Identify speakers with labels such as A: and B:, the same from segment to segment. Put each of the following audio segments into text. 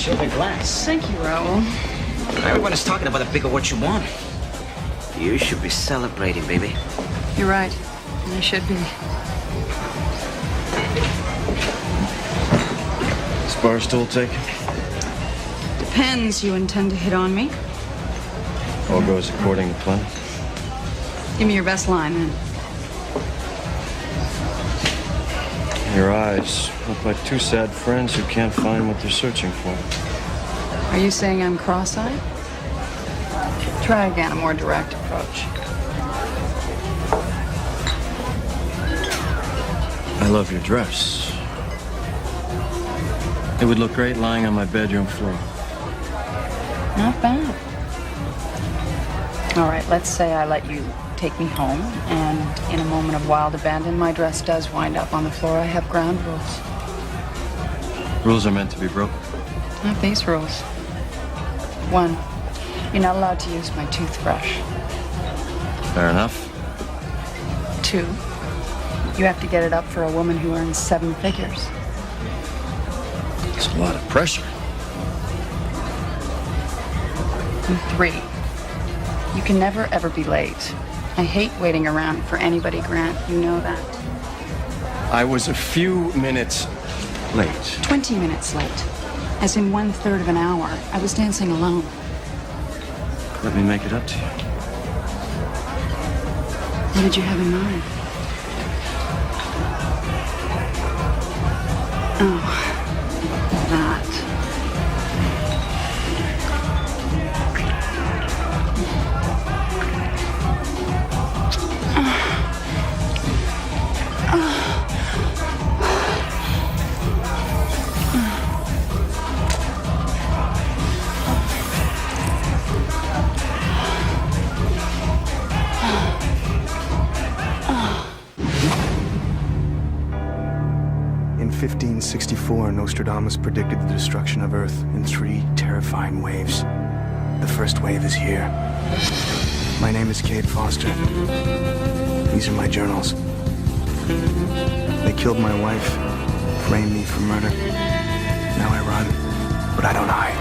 A: Nice, your big glass.
B: Thank you, Raoul.
A: Everyone is talking about the bigger what you want. You should be celebrating, baby.
B: You're right. I should be.
C: Is bar still taken?
B: Depends. You intend to hit on me?
C: All goes according to plan.
B: Give me your best line, then.
C: Your eyes look like two sad friends who can't find what they're searching for.
B: Are you saying I'm cross-eyed? Try again, a more direct approach.
C: I love your dress. It would look great lying on my bedroom floor.
B: Not bad. All right, let's say I let you take me home, and in a moment of wild abandon, my dress does wind up on the floor. I have ground rules.
C: Rules are meant to be broken.
B: Not these rules. 1, you're not allowed to use my toothbrush.
C: Fair enough.
B: 2, you have to get it up for a woman who earns 7 figures.
C: It's a lot of pressure.
B: And 3, you can never, ever be late. I hate waiting around for anybody, Grant. You know that.
C: I was a few minutes late.
B: 20 minutes late. As in 1/3 of an hour. I was dancing alone.
C: Let me make it up to you.
B: What did you have in mind? Oh, that.
D: In 1564, Nostradamus predicted the destruction of Earth in 3 terrifying waves. The first wave is here. My name is Cade Foster. These are my journals. They killed my wife, framed me for murder. Now I run, but I don't hide.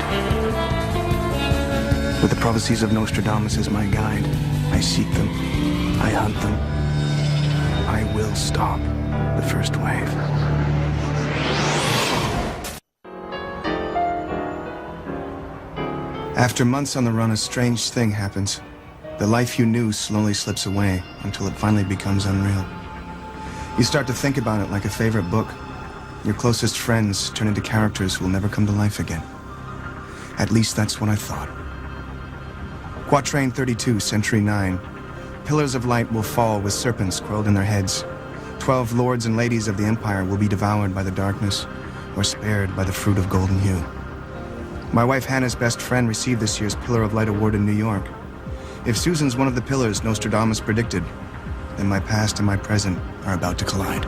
D: With the prophecies of Nostradamus as my guide, I seek them, I hunt them. I will stop the first wave. After months on the run, a strange thing happens. The life you knew slowly slips away until it finally becomes unreal. You start to think about it like a favorite book. Your closest friends turn into characters who will never come to life again. At least that's what I thought. Quatrain 32, Century 9. Pillars of light will fall with serpents coiled in their heads. 12 lords and ladies of the empire will be devoured by the darkness or spared by the fruit of golden hue. My wife Hannah's best friend received this year's Pillar of Light Award in New York. If Susan's one of the pillars Nostradamus predicted, then my past and my present are about to collide.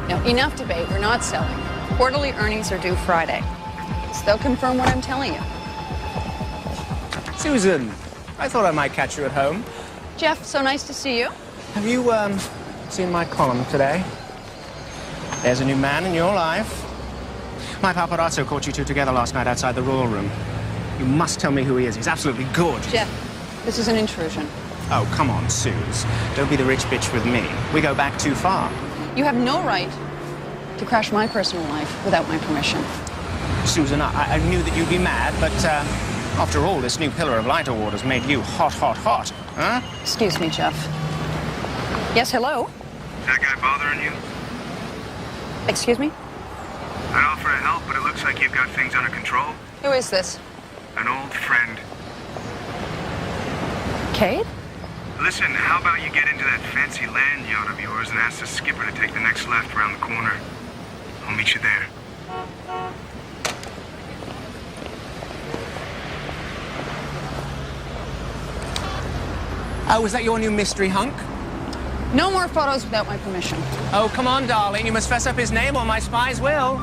E: Now, enough debate. We're not selling. Quarterly earnings are due Friday. So they'll confirm what I'm telling you.
F: Susan, I thought I might catch you at home.
E: Jeff, so nice to see you.
F: Have you, seen my column today? There's a new man in your life. My paparazzo caught you two together last night outside the Royal Room. You must tell me who he is. He's absolutely gorgeous.
E: Jeff, this is an intrusion.
F: Oh, come on, Suze. Don't be the rich bitch with me. We go back too far.
E: You have no right to crash my personal life without my permission.
F: Susan, I knew that you'd be mad, but, after all, this new Pillar of Light Award has made you hot, hot, hot, huh?
E: Excuse me, Jeff. Yes, hello?
D: Is that guy bothering you?
E: Excuse me?
D: I offer to help, but it looks like you've got things under control.
E: Who is this?
D: An old friend.
E: Cade?
D: Listen, how about you get into that fancy land yacht of yours and ask the skipper to take the next left around the corner? I'll meet you there.
F: Oh, is that your new mystery hunk?
E: No more photos without my permission.
F: Oh, come on, darling. You must fess up his name or my spies will.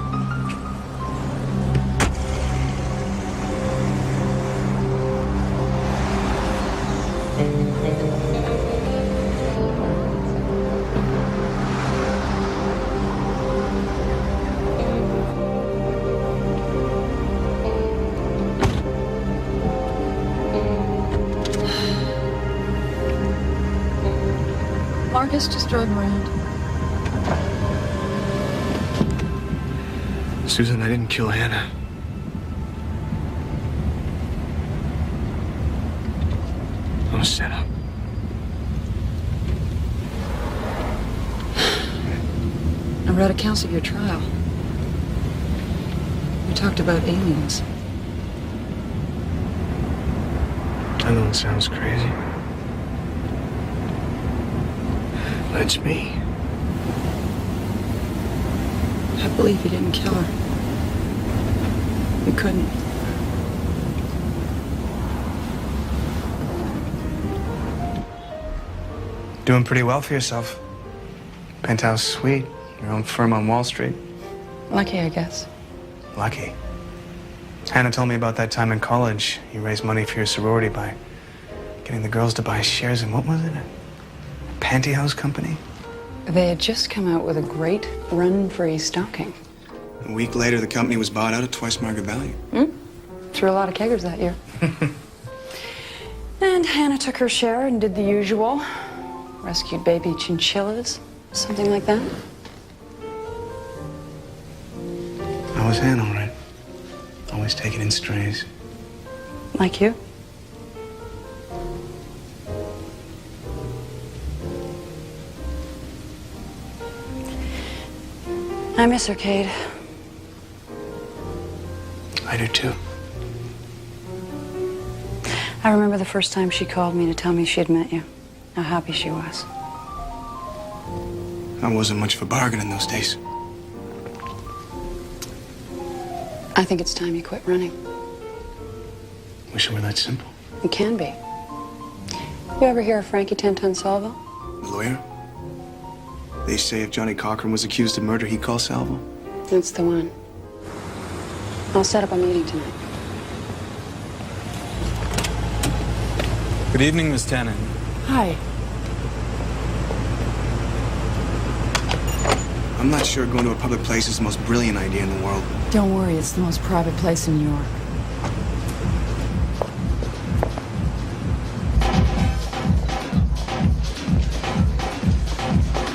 B: Marcus, just drove him around.
D: Susan, I didn't kill Hannah. I was set up.
B: I read accounts of your trial. You talked about aliens.
D: I know it sounds crazy. But it's me.
B: I believe you didn't kill her. You couldn't.
D: Doing pretty well for yourself. Penthouse suite, your own firm on Wall Street.
B: Lucky, I guess.
D: Lucky. Hannah told me about that time in college. You raised money for your sorority by getting the girls to buy shares in, what was it? A pantyhose company?
B: They had just come out with a great run-free stocking.
D: A week later, the company was bought out at twice market value.
B: Threw a lot of keggers that year. And Hannah took her share and did the usual. Rescued baby chinchillas, something like that.
D: I was Hannah, all right. Always taking in strays.
B: Like you? I miss her, Cade.
D: I do too.
B: I remember the first time she called me to tell me she had met you. How happy she was.
D: I wasn't much of a bargain in those days.
B: I think it's time you quit running.
D: Wish it were that simple.
B: It can be. You ever hear of Frankie 10-Ton Salvo?
D: The lawyer? They say if Johnny Cochran was accused of murder, he'd call Salvo.
B: That's the one. I'll set up a meeting tonight.
G: Good evening, Miss Tannen.
B: Hi.
D: I'm not sure going to a public place is the most brilliant idea in the world.
B: Don't worry, it's the most private place in New York.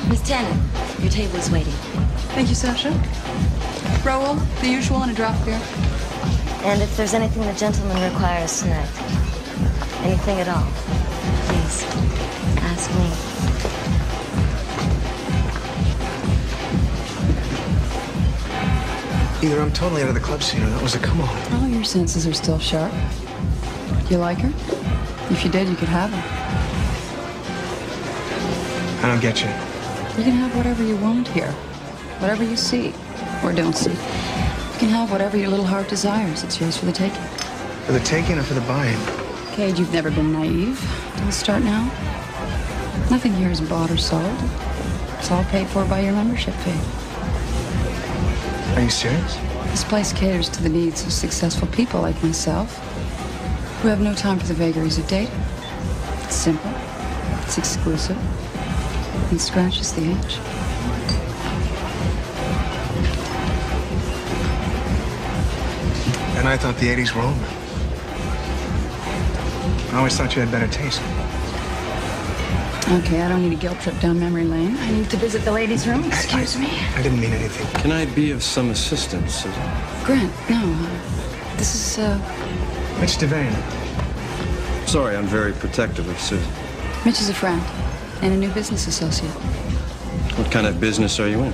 H: Miss Tannen, your table is waiting.
B: Thank you, Sasha. Raoul, the usual and a draft beer.
H: And if there's anything the gentleman requires tonight, anything at all, please ask me.
D: Either I'm totally out of the club scene or that was a come-on.
B: All your senses are still sharp. You like her? If you did, you could have her.
D: I don't get you.
B: You can have whatever you want here. Whatever you see or don't see. You can have whatever your little heart desires. It's yours for the taking.
D: For the taking or for the buying?
B: Cade, you've never been naive. Don't start now. Nothing here is bought or sold. It's all paid for by your membership fee.
D: Are you serious?
B: This place caters to the needs of successful people like myself, who have no time for the vagaries of dating. It's simple, it's exclusive, and scratches the itch.
D: And I thought the 80s were over. I always thought you had better taste.
B: Okay, I don't need a guilt trip down memory lane. I need to visit the ladies' room. Excuse me.
D: I didn't mean anything.
C: Can I be of some assistance?
B: Grant, no. This is,
D: Mitch Devane.
C: Sorry, I'm very protective of Susan.
B: Mitch is a friend and a new business associate.
C: What kind of business are you in?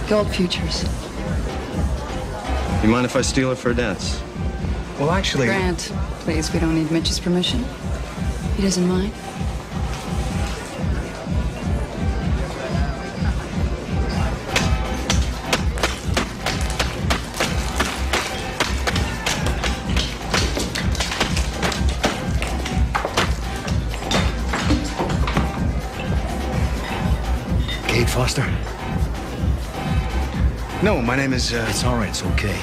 B: Gold futures.
C: You mind if I steal her for a dance?
D: Well, actually...
B: Grant, please, we don't need Mitch's permission. He doesn't mind.
I: Cade Foster?
D: No, my name is,
I: It's all right, it's okay.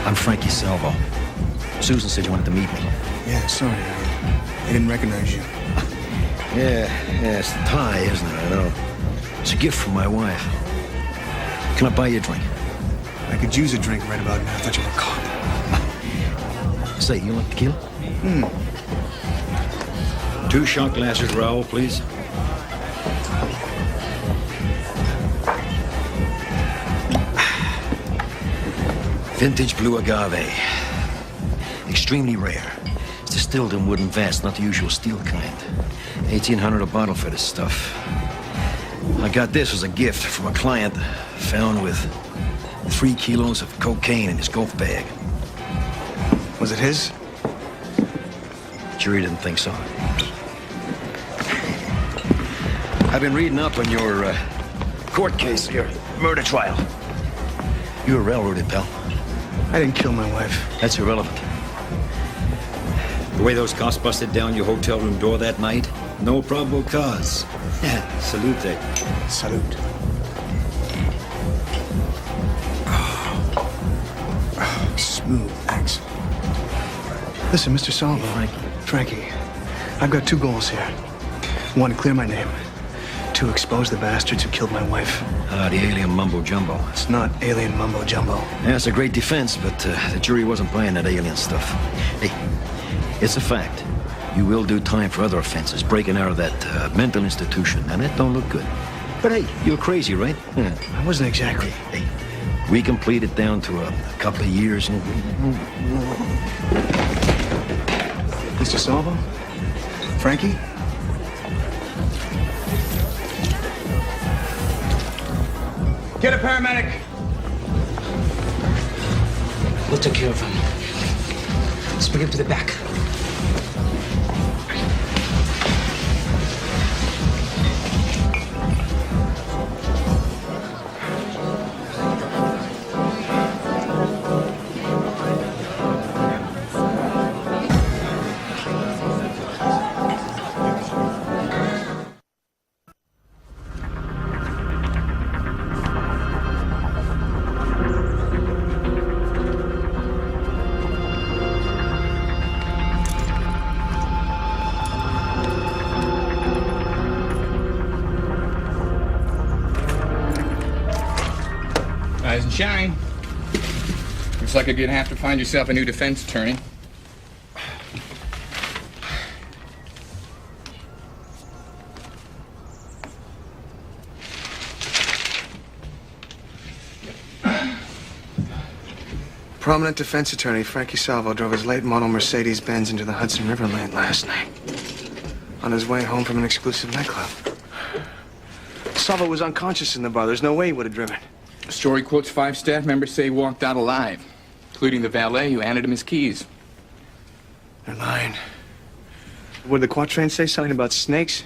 I: I'm Frankie Salvo. Susan said you wanted to meet me.
D: Yeah, sorry. I didn't recognize you.
I: Yeah, it's the tie, isn't it? I know. It's a gift from my wife. Can I buy you a drink?
D: I could use a drink right about now. I thought you were a cop.
I: Say, you like tequila? 2 shot glasses, Raoul, please. Vintage blue agave. Extremely rare. It's distilled in wooden vats, not the usual steel kind. 1,800 a bottle for this stuff. I got this as a gift from a client found with 3 kilos of cocaine in his golf bag.
D: Was it his?
I: Jury didn't think so. I've been reading up on your court case, your murder trial. You were railroaded, pal.
D: I didn't kill my wife.
I: That's irrelevant. The way those cops busted down your hotel room door that night, no probable cause. Salute.
D: Salute. Smooth, thanks. Listen, Mr. Salvo. Frankie, I've got 2 goals here. 1, to clear my name. 2, expose the bastards who killed my wife.
I: The alien mumbo-jumbo.
D: It's not alien mumbo-jumbo.
I: Yeah, it's a great defense, but the jury wasn't buying that alien stuff. Hey, it's a fact. You will do time for other offenses, breaking out of that mental institution, and it don't look good. But hey, you're crazy, right? Yeah.
D: I wasn't exactly.
I: Hey, we can plead it down to a couple of years.
D: Mr. Salvo? Frankie?
A: Get a paramedic. We'll take care of him. Let's bring him to the back.
G: Rise and shine. Looks like you're gonna have to find yourself a new defense attorney.
D: Prominent defense attorney Frankie Salvo drove his late model Mercedes-Benz into the Hudson River late last night on his way home from an exclusive nightclub. Salvo was unconscious in the bar. There's no way he would have driven.
G: The story quotes 5 staff members say he walked out alive, including the valet who handed him his keys.
D: They're lying. What did the quatrain say? Something about snakes?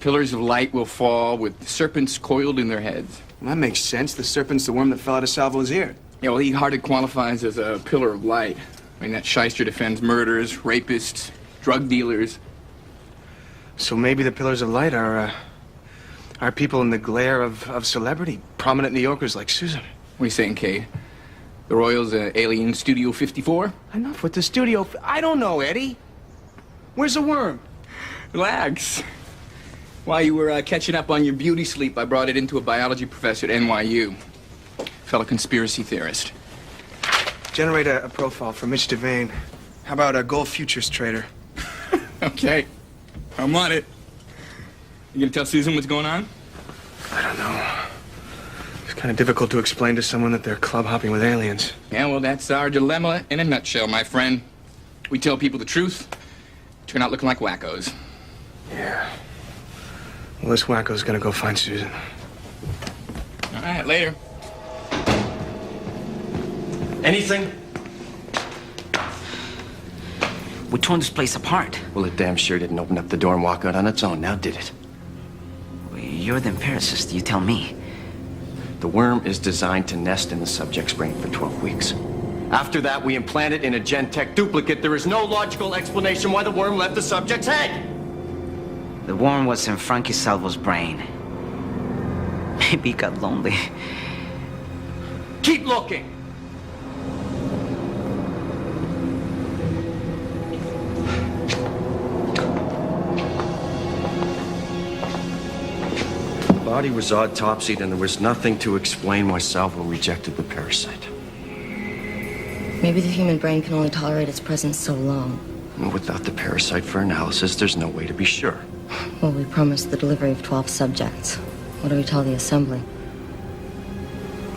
G: Pillars of light will fall with serpents coiled in their heads.
D: Well, that makes sense. The serpent's the worm that fell out of Salvo's ear.
G: Yeah, well, he hardly qualifies as a pillar of light. I mean, that shyster defends murderers, rapists, drug dealers.
D: So maybe the pillars of light are people in the glare of celebrity, prominent New Yorkers like Susan.
G: What are you saying, Kate? The Royals, Alien Studio 54?
D: Enough with the studio. I don't know, Eddie. Where's the worm?
G: Relax. While you were catching up on your beauty sleep, I brought it into a biology professor at NYU. Fellow conspiracy theorist.
D: Generate a profile for Mitch Devane. How about a gold futures trader?
G: Okay. I'm on it. You gonna tell Susan what's going on?
D: I don't know. It's kind of difficult to explain to someone that they're club hopping with aliens.
G: Yeah, well, that's our dilemma in a nutshell, my friend. We tell people the truth, turn out looking like wackos.
D: Yeah. Well, this wacko's gonna go find Susan.
G: All right, later.
C: Anything?
A: We torn this place apart.
C: Well, it damn sure didn't open up the door and walk out on its own, now did it?
A: You're the empiricist, you tell me.
C: The worm is designed to nest in the subject's brain for 12 weeks. After that, we implant it in a Gen-Tech duplicate. There is no logical explanation why the worm left the subject's head.
A: The worm was in Frankie Salvo's brain. Maybe he got lonely.
C: Keep looking. The body was autopsied, and there was nothing to explain why Salvo rejected the parasite.
H: Maybe the human brain can only tolerate its presence so long.
C: Without the parasite for analysis, there's no way to be sure.
H: Well, we promised the delivery of 12 subjects. What do we tell the assembly?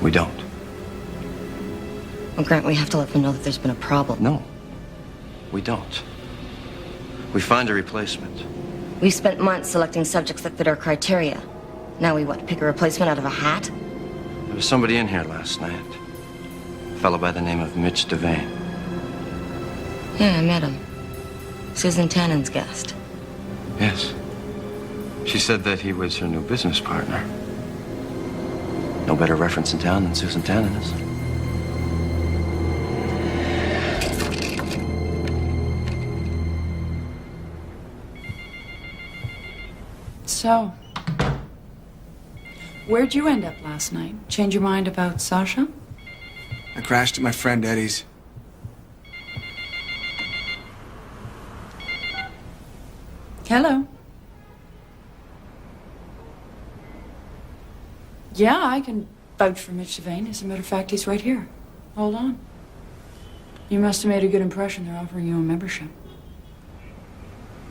C: We don't.
H: Well, Grant, we have to let them know that there's been a problem.
C: No, we don't. We find a replacement.
H: We've spent months selecting subjects that fit our criteria. Now we what, pick a replacement out of a hat?
C: There was somebody in here last night. A fellow by the name of Mitch Devane.
H: Yeah, I met him. Susan Tannen's guest.
C: Yes. She said that he was her new business partner. No better reference in town than Susan Tannen is.
B: So, where'd you end up last night? Change your mind about Sasha?
D: I crashed at my friend Eddie's.
B: Hello. Yeah, I can vouch for Mitch Devane. As a matter of fact, he's right here. Hold on. You must have made a good impression. They're offering you a membership.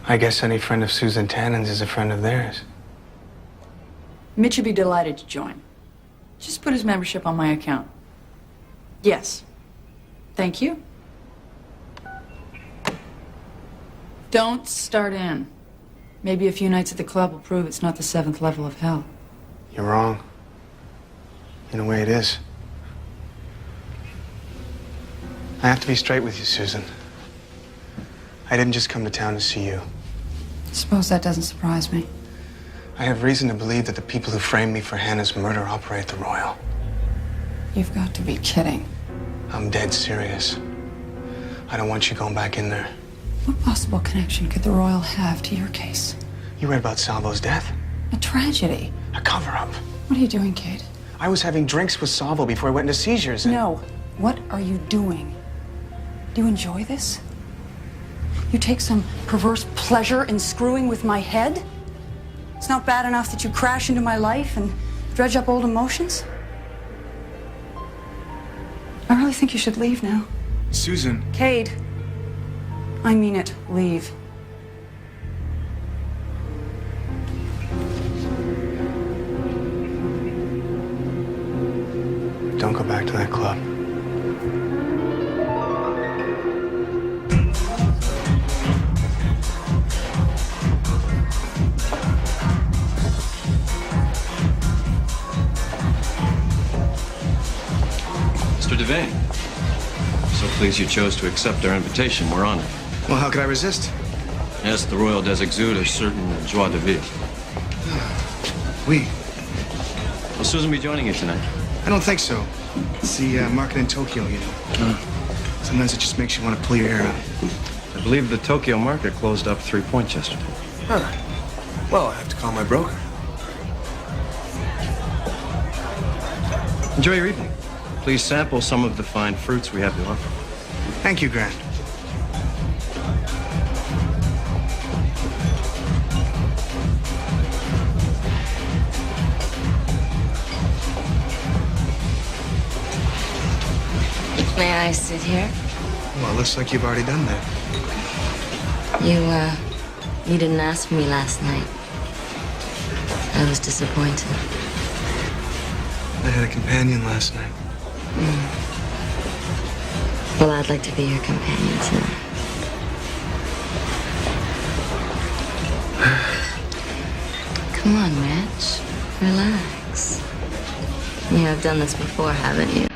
D: I guess any friend of Susan Tannen's is a friend of theirs.
B: Mitch would be delighted to join. Just put his membership on my account. Yes. Thank you. Don't start in. Maybe a few nights at the club will prove it's not the 7th level of hell.
D: You're wrong. In a way, it is. I have to be straight with you, Susan. I didn't just come to town to see you.
B: Suppose that doesn't surprise me.
D: I have reason to believe that the people who framed me for Hannah's murder operate the Royal.
B: You've got to be kidding.
D: I'm dead serious. I don't want you going back in there.
B: What possible connection could the Royal have to your case?
D: You read about Salvo's death?
B: A tragedy.
D: A cover-up.
B: What are you doing, Kate?
D: I was having drinks with Salvo before I went into seizures.
B: No. What are you doing? Do you enjoy this? You take some perverse pleasure in screwing with my head? It's not bad enough that you crash into my life and dredge up old emotions? I really think you should leave now.
D: Susan.
B: Cade. I mean it. Leave.
D: Don't go back to that club.
C: Mr. Devane, so pleased you chose to accept our invitation. We're honored.
D: Well, how could I resist?
C: Yes, the Royal does exude a certain joie de vivre.
D: We.
C: Will Susan be joining you tonight?
D: I don't think so. It's the market in Tokyo, you know. Sometimes it just makes you want to pull your hair out.
C: I believe the Tokyo market closed up 3 points yesterday.
D: Huh. Well, I have to call my broker.
C: Enjoy your evening. Please sample some of the fine fruits we have to offer.
D: Thank you, Grant.
H: May I sit here?
D: Well, it looks like you've already done that.
H: You didn't ask me last night. I was disappointed.
D: I had a companion last night.
H: Well, I'd like to be your companion tonight. Come on, Mitch. Relax. You have done this before, haven't you?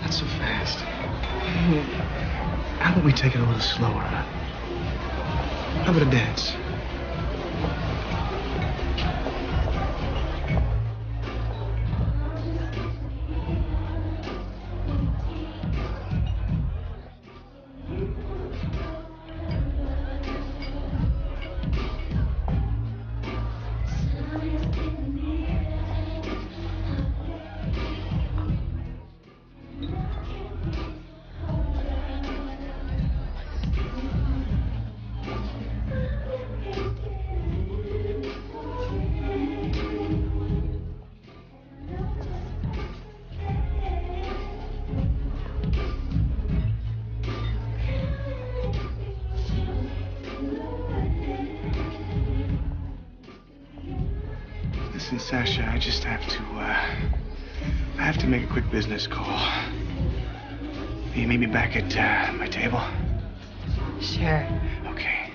D: Not so fast. How about we take it a little slower, huh? How about a dance? Listen, Sasha, I just have to make a quick business call. Will you meet me back at my table?
B: Sure.
D: Okay.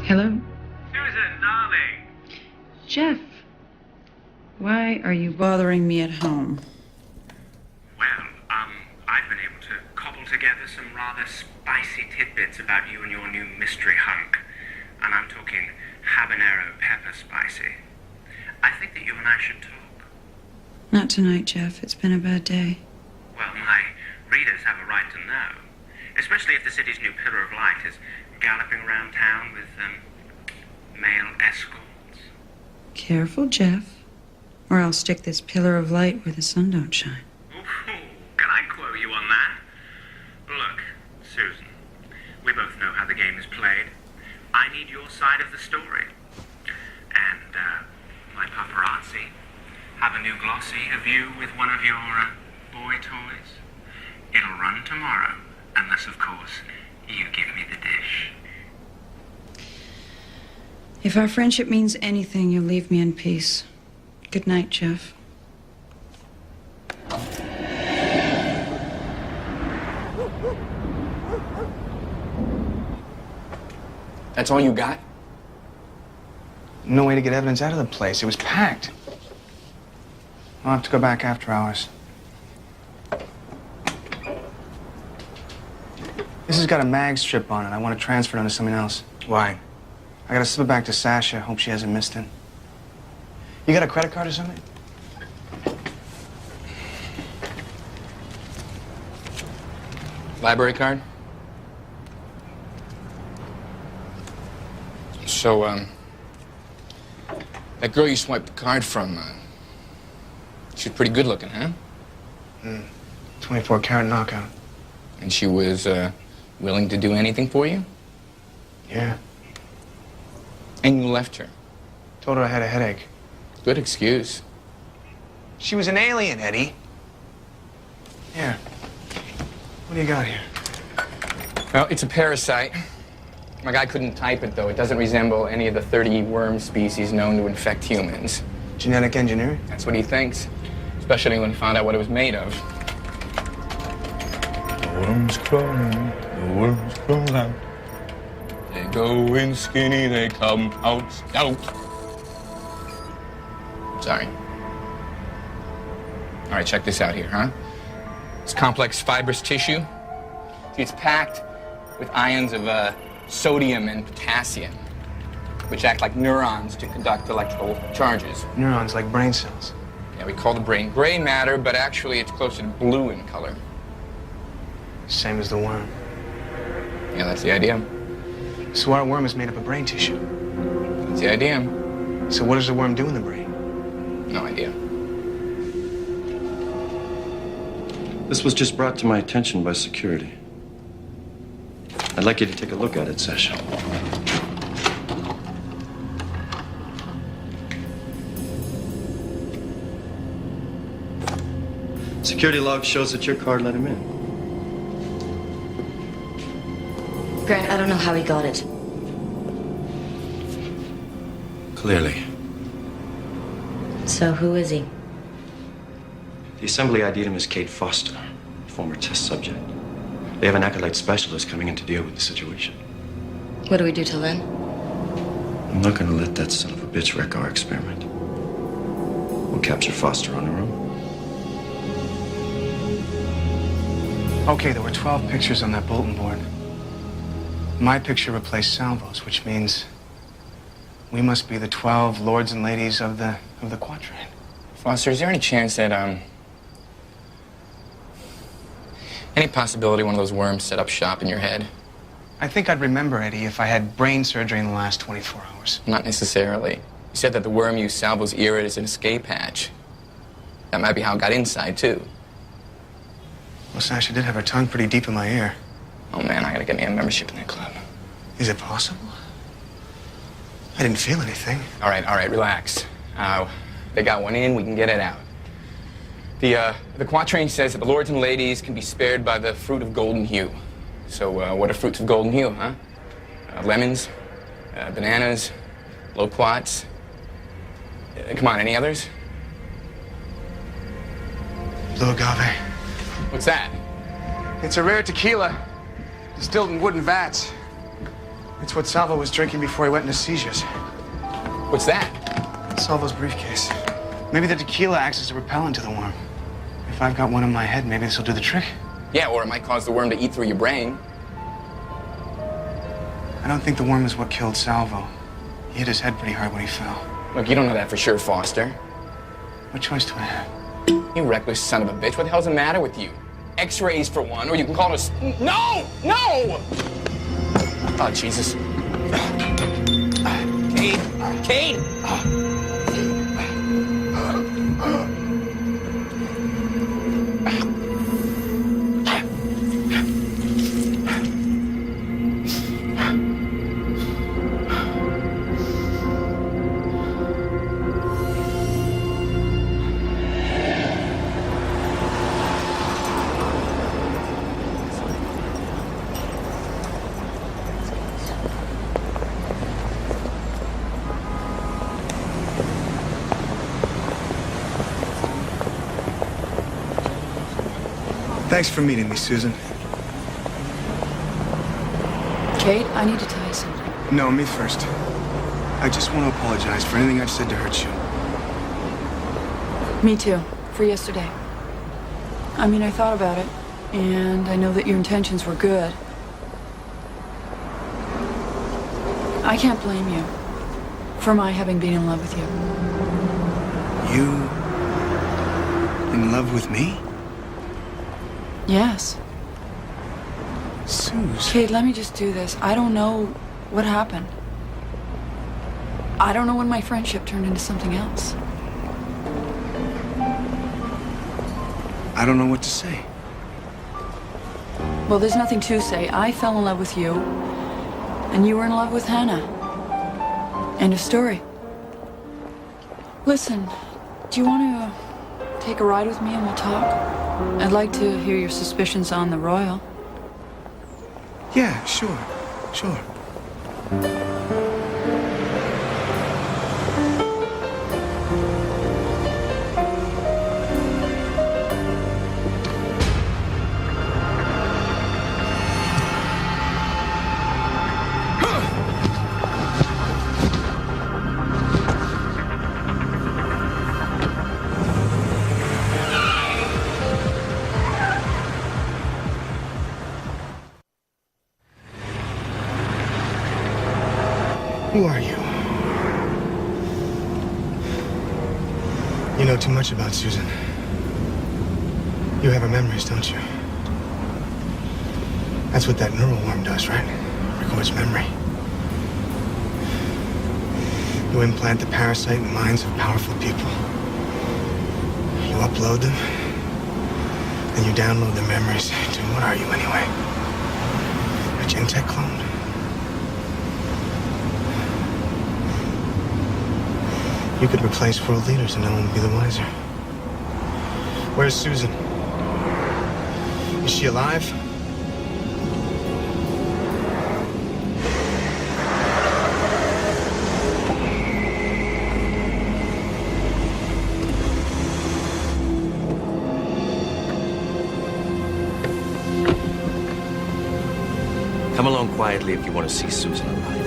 B: Hello?
J: Susan, darling.
B: Jeff, why are you bothering me at home?
J: Well, I've been able to cobble together some rather spicy tidbits about you and your new mystery hunk. And I'm talking habanero pepper spicy. I think that you and I should talk.
B: Not tonight, Jeff. It's been a bad day.
J: Well, my readers have a right to know. Especially if the city's new pillar of light is galloping around town with, male escorts.
B: Careful, Jeff. Or I'll stick this pillar of light where the sun don't shine.
J: Ooh, can I quote you on that? Look, Susan, we both know how the game is played. I need your side of the story. And, my paparazzi have a new glossy of you with one of your, boy toys. It'll run tomorrow, unless, of course, you give me the dish.
B: If our friendship means anything, you'll leave me in peace. Good night, Jeff.
G: That's all you got?
D: No way to get evidence out of the place. It was packed. I'll have to go back after hours. This has got a mag strip on it. I want to transfer it onto something else.
G: Why?
D: I gotta slip it back to Sasha. Hope she hasn't missed it. You got a credit card or something?
G: Library card? So, that girl you swiped the card from, She's pretty good looking, huh?
D: 24-karat knockout.
G: And she was, willing to do anything for you?
D: Yeah.
G: And you left her?
D: Told her I had a headache.
G: Good excuse.
D: She was an alien, Eddie. Here. What do you got here?
G: Well, it's a parasite. My guy couldn't type it, though. It doesn't resemble any of the 30 worm species known to infect humans.
D: Genetic engineering?
G: That's what he thinks. Especially when he found out what it was made of. The worms crawling, the worms crawl out. They go in skinny, they come out stout. Sorry. All right, check this out here, huh? It's complex fibrous tissue. See, it's packed with ions of sodium and potassium, which act like neurons to conduct electrical charges.
D: Neurons like brain cells.
G: Yeah, we call the brain gray matter, but actually it's closer to blue in color.
D: Same as the worm.
G: Yeah, that's the idea.
D: So our worm is made up of brain tissue.
G: That's the idea.
D: So what does the worm do in the brain?
G: No idea.
C: This was just brought to my attention by security. I'd like you to take a look at it, Sasha. Security log shows that your card let him in.
H: Grant, I don't know how he got it.
C: Clearly.
H: So who is he?
C: The assembly ID'd him as Kate Foster, former test subject. They have an acolyte specialist coming in to deal with the situation.
H: What do we do till then?
C: I'm not gonna let that son of a bitch wreck our experiment. We'll capture Foster on our own.
D: Okay, there were 12 pictures on that bulletin board. My picture replaced Salvo's, which means we must be the 12 lords and ladies of the quatrain.
G: Foster, is there any chance that, any possibility one of those worms set up shop in your head?
D: I think I'd remember, Eddie, if I had brain surgery in the last 24 hours.
G: Not necessarily. You said that the worm used Salvo's ear as an escape hatch. That might be how it got inside, too.
D: Well, Sasha did have her tongue pretty deep in my ear.
G: Oh, man, I gotta get me a membership in that club.
D: Is it possible? I didn't feel anything.
G: All right, relax. They got one in, we can get it out. The quatrain says that the lords and ladies can be spared by the fruit of golden hue. So, what are fruits of golden hue, huh? Lemons, bananas, loquats. Come on, any others?
D: Blue agave.
G: What's that?
D: It's a rare tequila, distilled in wooden vats. It's what Salvo was drinking before he went into seizures.
G: What's that?
D: Salvo's briefcase. Maybe the tequila acts as a repellent to the worm. If I've got one in my head, maybe this will do the trick.
G: Yeah, or it might cause the worm to eat through your brain.
D: I don't think the worm is what killed Salvo. He hit his head pretty hard when he fell.
G: Look, you don't know that for sure, Foster.
D: What choice do I have?
G: You reckless son of a bitch. What the hell's the matter with you? X-rays for one, or you can call us... No! No! Oh, Jesus. Kate! Kate!
D: Thanks for meeting me, Susan.
B: Kate, I need to tell you something.
D: No, me first. I just want to apologize for anything I've said to hurt you.
B: Me too, for yesterday. I mean, I thought about it, and I know that your intentions were good. I can't blame you for my having been in love with you.
D: You... in love with me?
B: Yes.
D: Suze.
B: Kate, let me just do this. I don't know what happened. I don't know when my friendship turned into something else.
D: I don't know what to say.
B: Well, there's nothing to say. I fell in love with you, and you were in love with Hannah. End of story. Listen, do you want to take a ride with me and we'll talk? I'd like to hear your suspicions on the Royal.
D: Yeah, sure. Sure. Who are you? You know too much about Susan. You have her memories, don't you? That's what that neural worm does, right? Records memory. You implant the parasite in the minds of powerful people. You upload them, then you download their memories to, what are you anyway? A Gen-Tech clone? You could replace world leaders and no one would be the wiser. Where's Susan? Is she alive?
I: Come along quietly if you want to see Susan alive.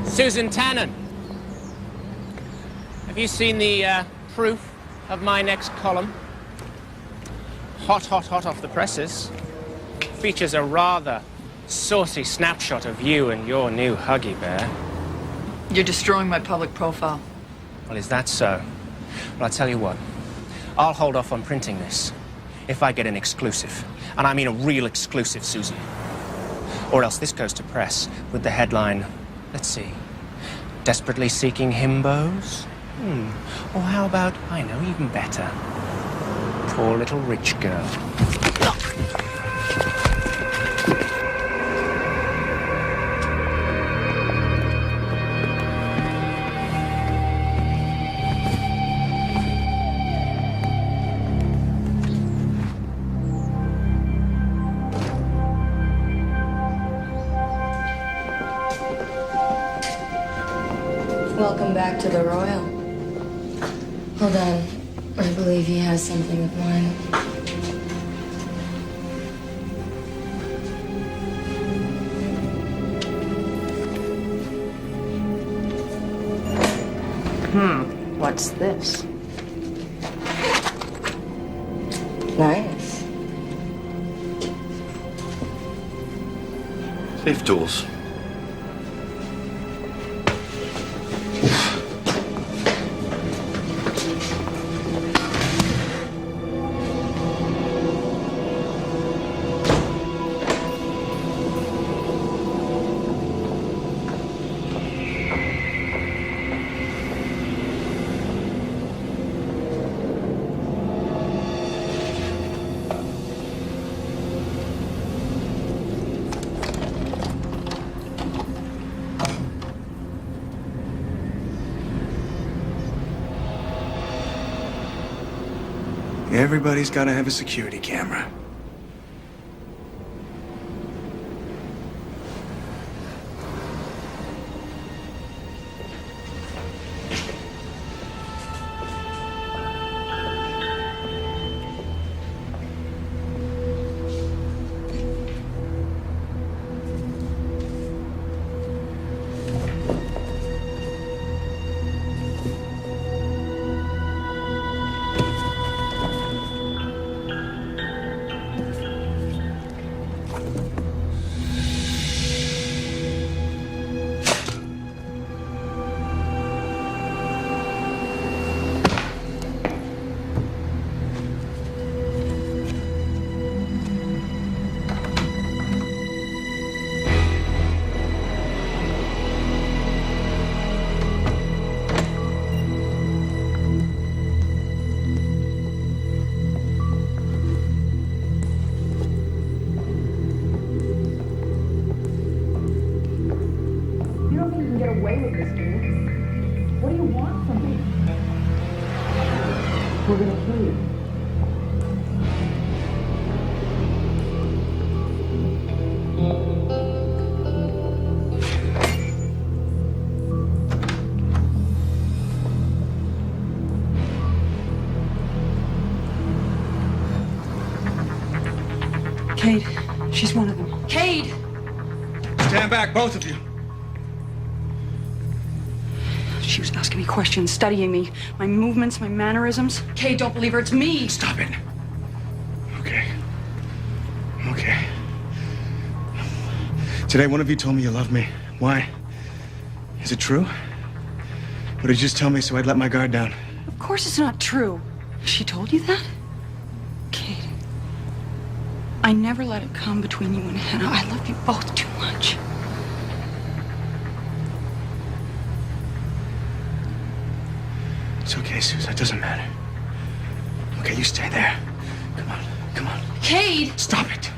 F: Susan Tannen. Have you seen the proof of my next column? Hot, hot, hot off the presses. Features a rather saucy snapshot of you and your new Huggy Bear.
B: You're destroying my public profile.
F: Well, is that so? Well, I'll tell you what. I'll hold off on printing this if I get an exclusive. And I mean a real exclusive, Susan. Or else this goes to press with the headline, let's see, desperately seeking himbos? Or how about, I know, even better, poor little rich girl.
H: Welcome back to the Royal. Hold on. I believe he has something of mine.
B: What's this?
H: Nice.
C: Safe tools.
D: Everybody's got to have a security camera.
F: We're gonna kill you.
B: Cade, she's one of them. Cade!
D: Stand back, both of you.
B: She was asking me questions, studying me, my movements, my mannerisms. Cade, don't believe her, it's me!
D: Stop it. Okay. Okay. Today, one of you told me you love me. Why? Is it true? Or did you just tell me so I'd let my guard down?
B: Of course it's not true. She told you that? Cade, I never let it come between you and Hannah. I love you both too much.
D: It's okay, Susan. It doesn't matter. Okay, you stay there. Come on. Come on.
B: Cade!
D: Stop it.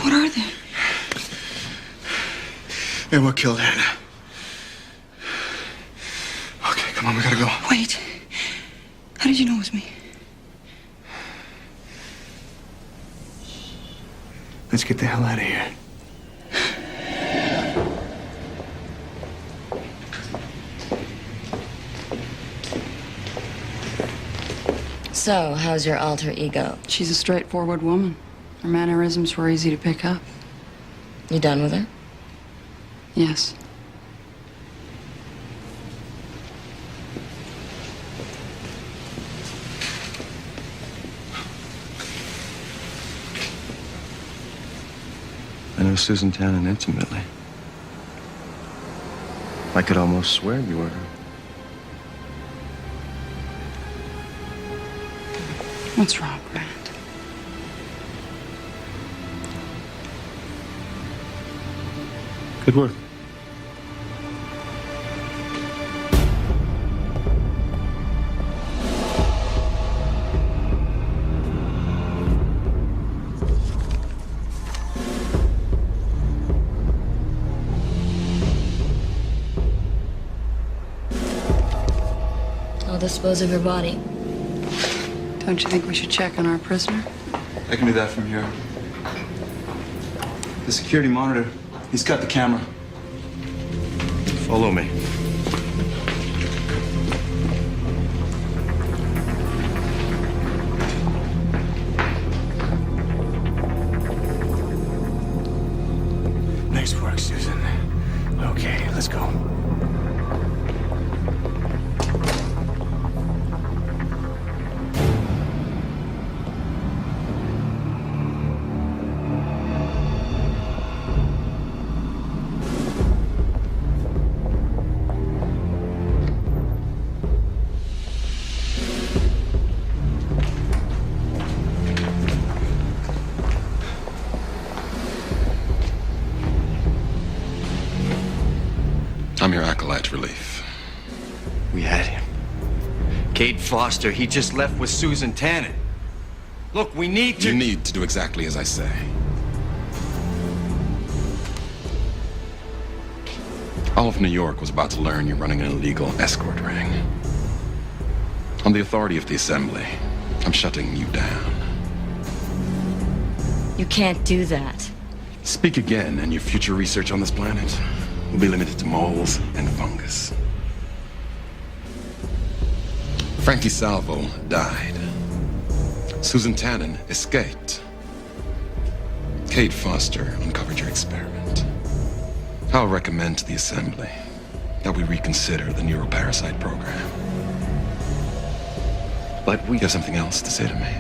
B: What are they?
D: They're what killed Hannah. Okay, come on, we gotta go.
B: Wait. How did you know it was me?
D: Let's get the hell out of here.
H: So, how's your alter ego?
B: She's a straightforward woman. Her mannerisms were easy to pick up.
H: You done with her?
B: Yes.
C: I know Susan Tannen intimately. I could almost swear you were her.
B: What's wrong, Grant?
C: Good work.
H: I'll dispose of your body.
B: Don't you think we should check on our prisoner?
K: I can do that from here. The security monitor, he's got the camera.
C: Follow me.
D: Nice work, Susan. Okay, let's go.
L: I'm your acolyte relief.
C: We had him. Cade Foster, he just left with Susan Tannen. Look, we need to...
L: You need to do exactly as I say. All of New York was about to learn you're running an illegal escort ring. On the authority of the Assembly, I'm shutting you down.
H: You can't do that.
L: Speak again, and your future research on this planet will be limited to moles and fungus. Frankie Salvo died. Susan Tannen escaped. Cade Foster uncovered your experiment. I'll recommend to the Assembly that we reconsider the neuroparasite program. But you have something else to say to me?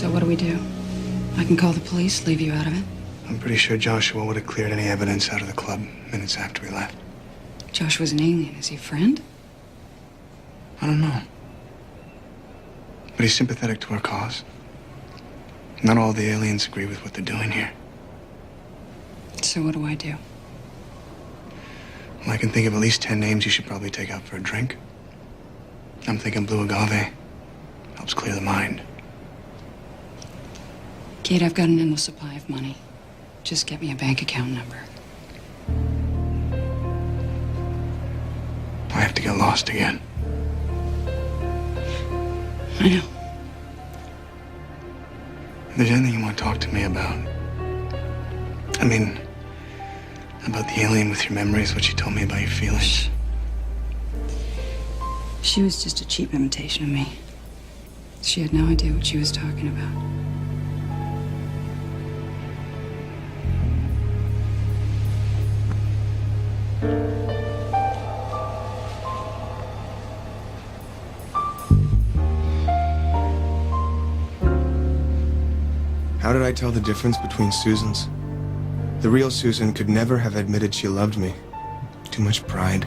B: So what do? I can call the police, leave you out of it.
D: I'm pretty sure Joshua would have cleared any evidence out of the club minutes after we left.
B: Joshua's an alien. Is he a friend?
D: I don't know. But he's sympathetic to our cause. Not all the aliens agree with what they're doing here.
B: So what do?
D: Well, I can think of at least 10 names you should probably take out for a drink. I'm thinking blue agave. Helps clear the mind.
B: Kate, I've got an endless supply of money. Just get me a bank account number.
D: I have to get lost again.
B: I know.
D: If there's anything you want to talk to me about, I mean, about the alien with your memories, what she told me about your feelings.
B: She was just a cheap imitation of me. She had no idea what she was talking about.
D: How did I tell the difference between Susans? The real Susan could never have admitted she loved me. Too much pride.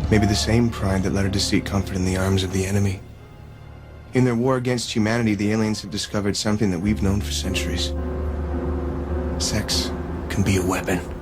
D: Maybe the same pride that led her to seek comfort in the arms of the enemy. In their war against humanity, the aliens have discovered something that we've known for centuries. Sex can be a weapon.